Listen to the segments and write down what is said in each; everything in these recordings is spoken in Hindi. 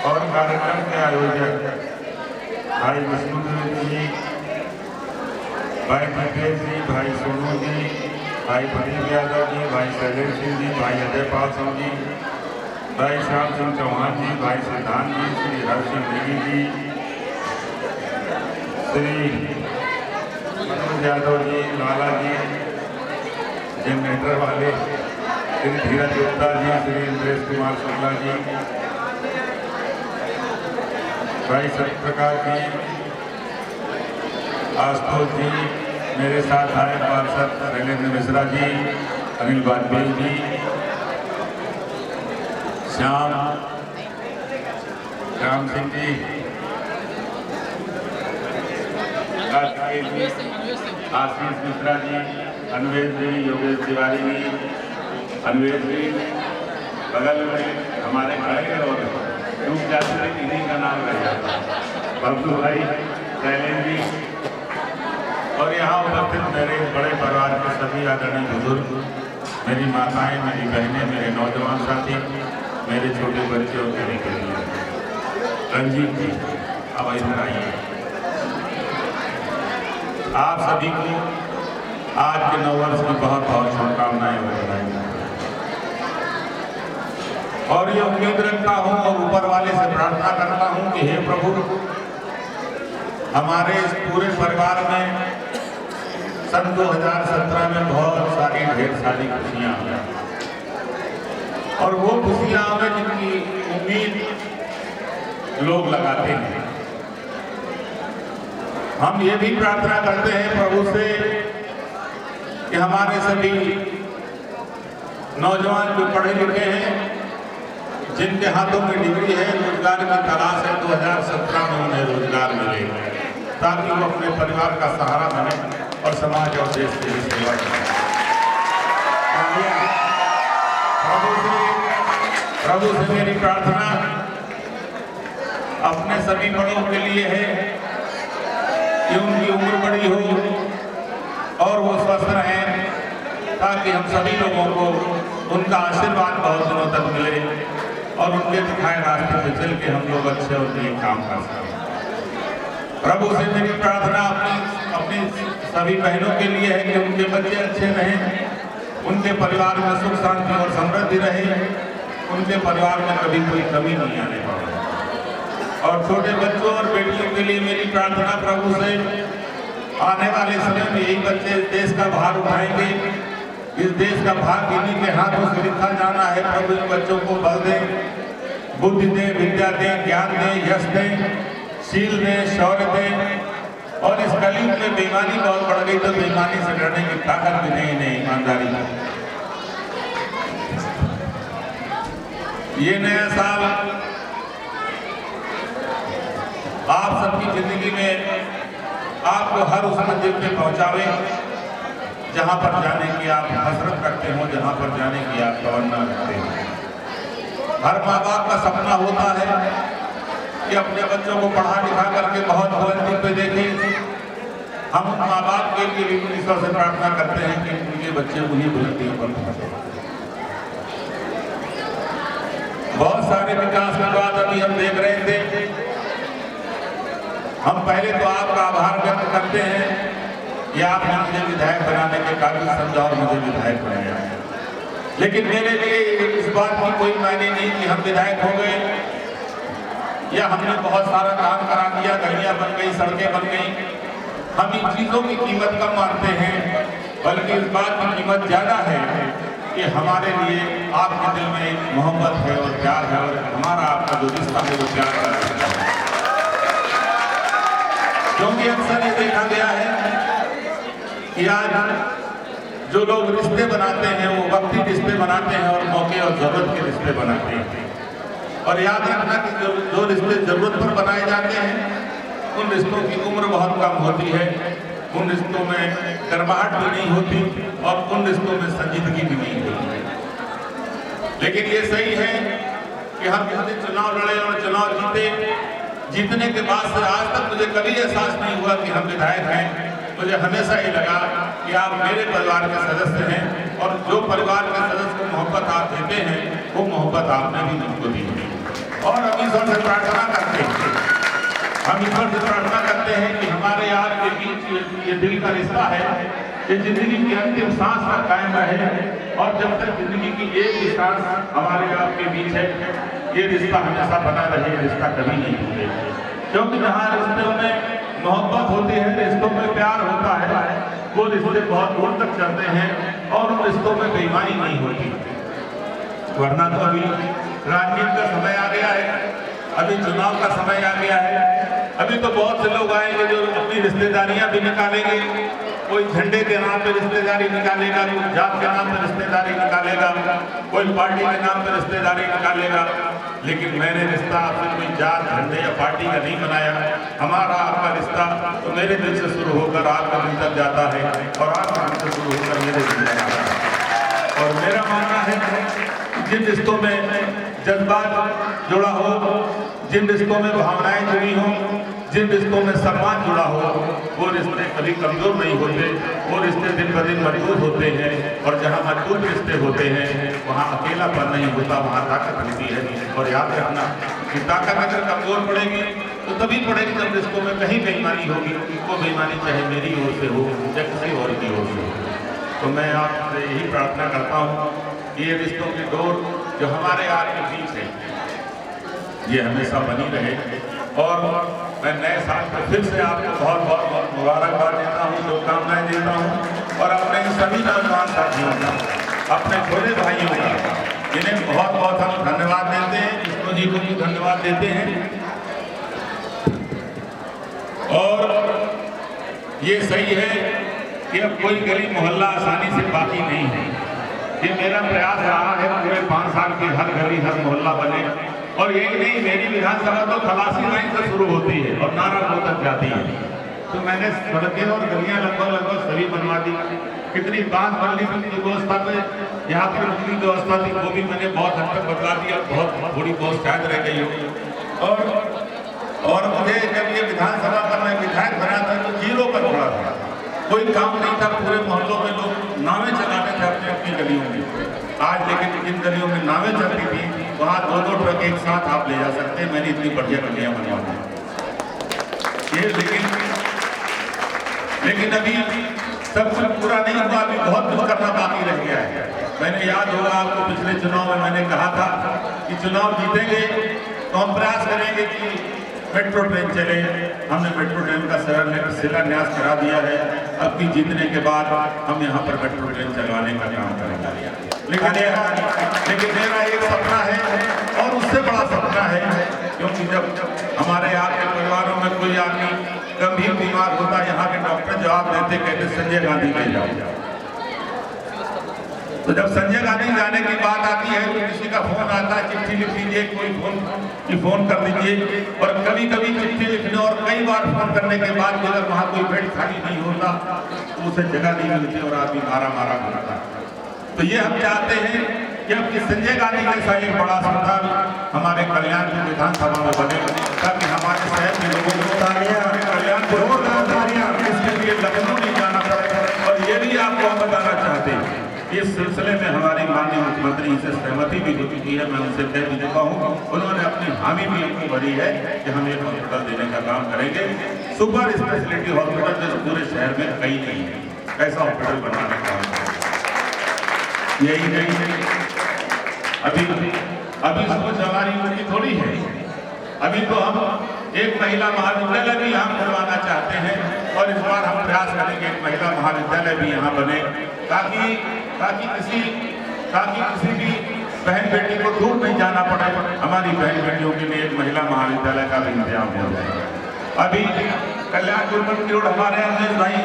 और कार्यक्रम के आयोजक भाई विष्णुदेव जी, भाई मुकेश जी, भाई सोनू जी, भाई प्रदीप यादव जी, भाई शैलेश सिंह जी, भाई अजय पाल सिंह जी, भाई श्याम सिंह चौहान जी, भाई सिद्धांत जी, श्री हर सिंह नेगी जी, श्री मनोज यादव जी, लाला जी, जनरेटर वाले श्री धीरज गुप्ता जी, श्री इंद्रेश कुमार शुक्ला जी, भाई सत्यप्रकाश जी, आशुतोष जी, मेरे साथ आए पार्षद शैलेंद्र मिश्रा जी, अनिल वाजपेयी जी, श्याम सिंह जी, आशीष मिश्रा जी, अन्वेष जी, योगेश तिवारी जी, अन्वेष जी, बगल में हमारे खड़े और डूब जाते थे, इन्हीं का नाम रह जाता, बबलू भाई, शैलेंद्र जी, और यहाँ उपस्थित मेरे बड़े परिवार के सभी आदरणीय बुजुर्ग, मेरी माताएं, मेरी बहनें, मेरे नौजवान साथी, मेरे छोटे बच्चे और मेरी बेटियां, रंजीत जी, अब इधर आइए। आप सभी को आज के नववर्ष की बहुत बहुत शुभकामनाएं और बधाई, और ये उम्मीद रखता हूं और ऊपर वाले से प्रार्थना करता हूं कि हे प्रभु, हमारे इस पूरे परिवार में सन 2017 में बहुत सारी ढेर सारी खुशियां हुई, और वो खुशियां हमें जिनकी उम्मीद लोग लगाते हैं। हम ये भी प्रार्थना करते हैं प्रभु से कि हमारे सभी नौजवान जो पढ़े लिखे हैं, जिनके हाथों में डिग्री है, रोजगार की तलाश है, 2017 में उन्हें रोजगार मिले, ताकि वो अपने परिवार का सहारा बने और समाज और देश की सेवा करें। प्रभु से मेरी प्रार्थना अपने सभी बड़ों के लिए है कि उनकी उम्र बड़ी हो और वो स्वस्थ रहें, ताकि हम सभी लोगों को उनका आशीर्वाद बहुत दिनों तक मिले और उनके दिखाए रास्ते पे चल के हम लोग अच्छे और नए काम कर सकें। प्रभु से मेरी प्रार्थना अपनी सभी बहनों के लिए है कि उनके बच्चे अच्छे रहें, उनके परिवार में सुख शांति और समृद्धि रहे, उनके परिवार में कभी कोई कमी नहीं आने पाए। और छोटे बच्चों और बेटियों के लिए मेरी प्रार्थना प्रभु से, आने वाले समय में यही बच्चे देश का भार उठाएंगे, इस देश का भाग इन्हीं के हाथों से लिखा जाना है। प्रभु इन बच्चों को बल दें, बुद्धि दें, विद्या दें, ज्ञान दें, यश दें, शील दें, शौर्य दें, और इस कलयुग में बेईमानी बहुत बढ़ गई, तो बेईमानी से डरने की ताकत भी नहीं, ईमानदारी है। ये नया साल आप सबकी जिंदगी में आपको हर उस मंजिल पे पहुंचावे जहां पर जाने की आप हसरत रखते हो, जहां पर जाने की आप तमन्ना रखते हो। हर माँ बाप का सपना होता है कि अपने बच्चों को पढ़ा लिखा करके बहुत बुलंदी पे देखें। हम उन माँ बाप के लिए भी ईश्वर से प्रार्थना करते हैं कि उनके बच्चे उन्हीं बुलंदियों पर पहुंचे। बहुत सारे विकास के बाद अभी हम देख रहे थे, हम पहले तो आपका आभार व्यक्त करते हैं कि आपने मुझे विधायक बनाने के काबिल समझा और मुझे विधायक बनाया। लेकिन मेरे लिए इस बात की कोई मायने नहीं कि हम विधायक हो गए या हमने बहुत सारा काम करा दिया, गलियां बन गई, सड़कें बन गई। हम इन चीजों की कीमत कम मानते हैं, बल्कि इस बात की कीमत ज्यादा है कि हमारे लिए आपके दिल में एक मोहब्बत है और प्यार है, और हमारा आपका जो रिश्ता है वो प्यार का रिश्ता है। क्योंकि अक्सर ये देखा गया है कि आज जो लोग रिश्ते बनाते हैं वो वक्ती रिश्ते बनाते हैं और मौके और जरूरत के रिश्ते बनाते हैं। और याद रखना कि जो रिश्ते जरूरत पर बनाए जाते हैं उन रिश्तों की उम्र बहुत कम होती है, उन रिश्तों में गर्माहट भी नहीं होती और उन रिश्तों में संजीदगी भी नहीं होती। लेकिन ये सही है कि हम जितने चुनाव लड़े और चुनाव जीतने के बाद से आज तक मुझे कभी एहसास नहीं हुआ कि हम विधायक हैं। मुझे हमेशा ये लगा कि आप मेरे परिवार के सदस्य हैं, और जो परिवार के सदस्य को मोहब्बत आप देते हैं वो मोहब्बत आपने भी मुझको दी है। और अभी ईश्वर से प्रार्थना करते हैं, हम ईश्वर से प्रार्थना करते हैं कि हमारे यार के बीच ये दिल का रिश्ता है, ये जिंदगी की अंतिम सांस तक कायम रहे, और जब तक जिंदगी की एक ही सांस हमारे आपके बीच है, ये रिश्ता हमेशा बना रहे, रिश्ता कभी नहीं टूटे। क्योंकि जहाँ रिश्तों में मोहब्बत होती है, रिश्तों में प्यार होता है, वो रिश्ते बहुत दूर तक चलते हैं और उन रिश्तों में बेईमानी नहीं होती। वरना तो अभी राजनीति का समय आ गया है, अभी चुनाव का समय आ गया है, अभी तो बहुत से लोग आएंगे जो अपनी रिश्तेदारियां भी निकालेंगे, कोई झंडे के नाम पे रिश्तेदारी निकालेगा, कोई जात के नाम पे रिश्तेदारी निकालेगा, कोई पार्टी के नाम पे रिश्तेदारी निकालेगा। लेकिन मैंने रिश्ता आपसे कोई जात, झंडे या पार्टी का नहीं बनाया। हमारा आपका रिश्ता तो मेरे दिल से शुरू होकर आपका दिल तक जाता है और आपका दिल से शुरू होकर मेरे दिल तक आता है। और मेरा मानना है जिन रिश्तों में जज्बात जुड़ा हो, जिन रिश्तों में भावनाएं जुड़ी हों, जिन रिश्तों में सम्मान जुड़ा हो, वो रिश्ते कभी कमजोर नहीं होते, वो रिश्ते दिन ब दिन मजबूत होते हैं। और जहाँ मजबूत रिश्ते होते हैं वहाँ अकेलापन नहीं होता, वहाँ ताकत होती है। और याद रखना कि ताकत अगर कमजोर पड़ेगी तो तभी पड़ेगी जब रिश्तों में कहीं बेईमानी होगी, वो बेईमानी चाहे मेरी ओर से हो या किसी और की ओर से हो। तो मैं आपसे यही प्रार्थना करता हूँ कि ये रिश्तों की डोर जो हमारे आपके बीच है ये हमेशा बनी रहे। और मैं नए साल को फिर से आपको बहुत बहुत मुबारकबाद देता हूँ, शुभकामनाएं देता हूँ। और अपने सभी नौजवान साथियों का, अपने छोटे भाइयों का, इन्हें बहुत बहुत हम धन्यवाद देते हैं, विष्णु जी को भी धन्यवाद देते हैं। और ये सही है कि अब कोई गली मोहल्ला आसानी से बाकी नहीं है। ये मेरा प्रयास रहा है पूरे 5 साल के हर गली हर मोहल्ला बने। और यही नहीं, मेरी विधानसभा तो खलासी लाइन से शुरू होती है और नारायणपुर तक जाती है। तो मैंने सड़कें और गलियां लगभग सभी बनवा दी। कितनी बांध बल्ली की व्यवस्था पे यहाँ पर उतनी व्यवस्था थी वो भी मैंने बहुत हद तक बदला दिया, बहुत थोड़ी बहुत शायद रह गई हो। और मुझे जब ये विधानसभा का मैं विधायक बना था तो 0 पर खड़ा था, कोई काम नहीं था। पूरे मोहल्लों में लोग नावें चलाते थे अपनी अपनी गलियों में। आज लेकिन जिन गलियों में नावें चलती थी वहाँ 2-2 ट्रक एक साथ आप ले जा सकते हैं। मैंने इतनी बढ़िया गलियाँ बनवा दी ये, लेकिन अभी सब कुछ पूरा नहीं हुआ, अभी बहुत कुछ करना बाकी रह गया है। मैंने याद होगा आपको पिछले चुनाव में मैंने कहा था कि चुनाव जीतेंगे तो हम प्रयास करेंगे कि मेट्रो ट्रेन चले। हमने मेट्रो ट्रेन का शिलान्यास करा दिया है। अब भी जीतने के बाद हम यहाँ पर मेट्रो ट्रेन चलवाने का काम करेंगे। लेकिन मेरा एक सपना है और उससे बड़ा सपना है, क्योंकि जब हमारे आपके परिवारों में कोई आदमी गंभीर बीमार होता, यहाँ के डॉक्टर जवाब देते, कहते संजय गांधी ले जाओ। तो जब संजय गांधी जाने की बात आती है तो किसी का फोन आता है, चिट्ठी लिख दीजिए, कोई फोन कर दीजिए। और कभी कभी चिट्ठी लिखने और कई बार फोन करने के बाद भी अगर वहाँ कोई बेड खाली नहीं होता तो उसे जगह नहीं मिलती और आदमी मारा होता। तो ये हम चाहते हैं कि अब संजय गांधी जैसा एक बड़ा अस्पताल हमारे कल्याणपुर विधानसभा में बने, ताकि हमारे शहर के लोगों को कल्याणपुर इसके लिए लखनऊ नहीं जाना पड़े। और ये भी आपको हम बताना चाहते हैं, इस सिलसिले में हमारी माननीय मुख्यमंत्री से सहमति भी हो चुकी है। मैं उनसे कह भी चुका हूँ, उन्होंने अपनी हामी भी हमको भरी है कि हम एक हॉस्पिटल देने का काम करेंगे। सुपर स्पेशलिटी हॉस्पिटल जो पूरे शहर में कहीं नहीं है, ऐसा हॉस्पिटल बनाने का काम करेंगे। यही नहीं, अभी सोच हमारी उनकी थोड़ी है। अभी तो हम एक महिला महाविद्यालय भी यहाँ खुलवाना चाहते हैं और इस बार हम प्रयास करेंगे एक महिला महाविद्यालय भी यहाँ बने, ताकि किसी भी बहन बेटी को दूर नहीं जाना पड़े। हमारी बहन बेटियों के लिए एक महिला महाविद्यालय का भी इंतजाम हो जाए। अभी कल्याणपुर मंत्री रोड हमारे अमरीश भाई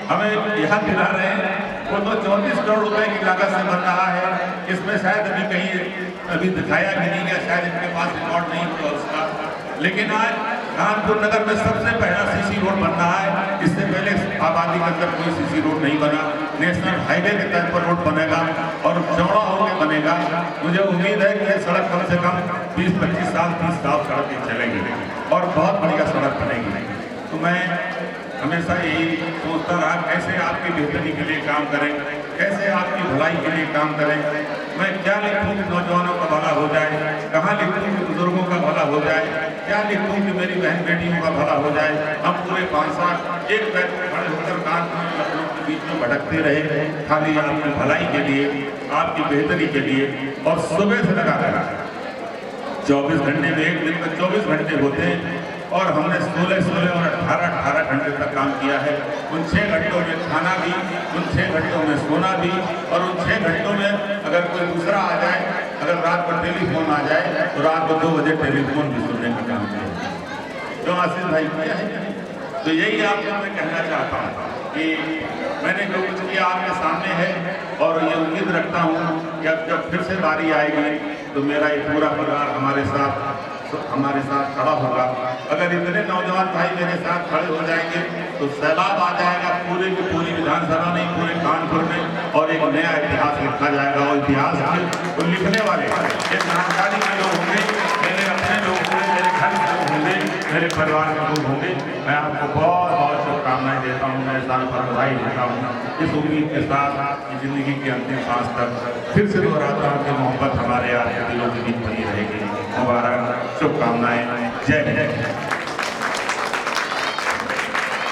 हमें यहाँ दिला रहे हैं, वो तो 34 करोड़ रुपए की लागत से बन रहा है। इसमें शायद अभी दिखाया भी नहीं गया, शायद इनके पास रिकॉर्ड नहीं हुआ उसका। लेकिन आज कानपुर नगर में सबसे पहला सीसी रोड बन रहा है। इससे पहले आबादी के अंदर कोई सीसी रोड नहीं बना। नेशनल हाईवे के तर्ज पर रोड बनेगा और चौड़ा होकर बनेगा। मुझे उम्मीद है कि यह सड़क कम से कम 20-25 साल 30 साल सड़क चलेगी और बहुत बढ़िया सड़क बनेगी। तो मैं हमेशा यही सोचता रहा कैसे आपकी बेहतरी के लिए काम करें, कैसे आपकी भलाई के लिए काम करें। मैं क्या लिखूं कि नौजवानों का भला हो जाए, कहाँ लिखूं कि बुजुर्गों का भला हो जाए, क्या लिखूं कि मेरी बहन बेटियों का भला हो जाए। हम पूरे 5 साल एक पैर खड़े होकर कानपुर में लखनऊ के बीच में भटकते रहे, खाली आपकी भलाई के लिए, आपकी बेहतरी के लिए। और सुबह से लगाकर 24 घंटे में, एक दिन में 24 घंटे होते हैं और हमने 16 और 18 घंटे तक काम किया है। उन 6 घंटों में खाना भी, उन 6 घंटों में सोना भी, और उन 6 घंटों में अगर कोई दूसरा आ जाए, अगर रात को टेलीफोन आ जाए तो रात को 2 बजे टेलीफोन भी सुनने का काम किया। जो आशीष भाई किया है, तो यही आपको मैं कहना चाहता हूँ कि मैंने जो कुछ किया आपके सामने है, और ये उम्मीद रखता हूँ कि अब जब फिर से बारी आएगी तो मेरा ये पूरा परिवार हमारे साथ खड़ा होगा। अगर इतने नौजवान भाई मेरे साथ खड़े हो जाएंगे तो सैलाब आ जाएगा पूरे की पूरी विधानसभा में, पूरे कानपुर में, और एक नया इतिहास लिखा जाएगा। और इतिहास को लिखने वाले एक जानकारी के लोग होंगे, मेरे अपने लोग होंगे, मेरे घर के लोग होंगे, मेरे परिवार के लोग होंगे। मैं आपको बहुत बहुत शुभकामनाएं देता हूँ, मैं साल भर बधाई देता हूँ। इस उम्मीद के साथ जिंदगी के अंतिम सांस तक फिर से दोहराता हूँ कि मोहब्बत हमारे आपके दिलों के बीच बनी रहेगी। मुबारक, शुभकामनाएं, जय हिंद।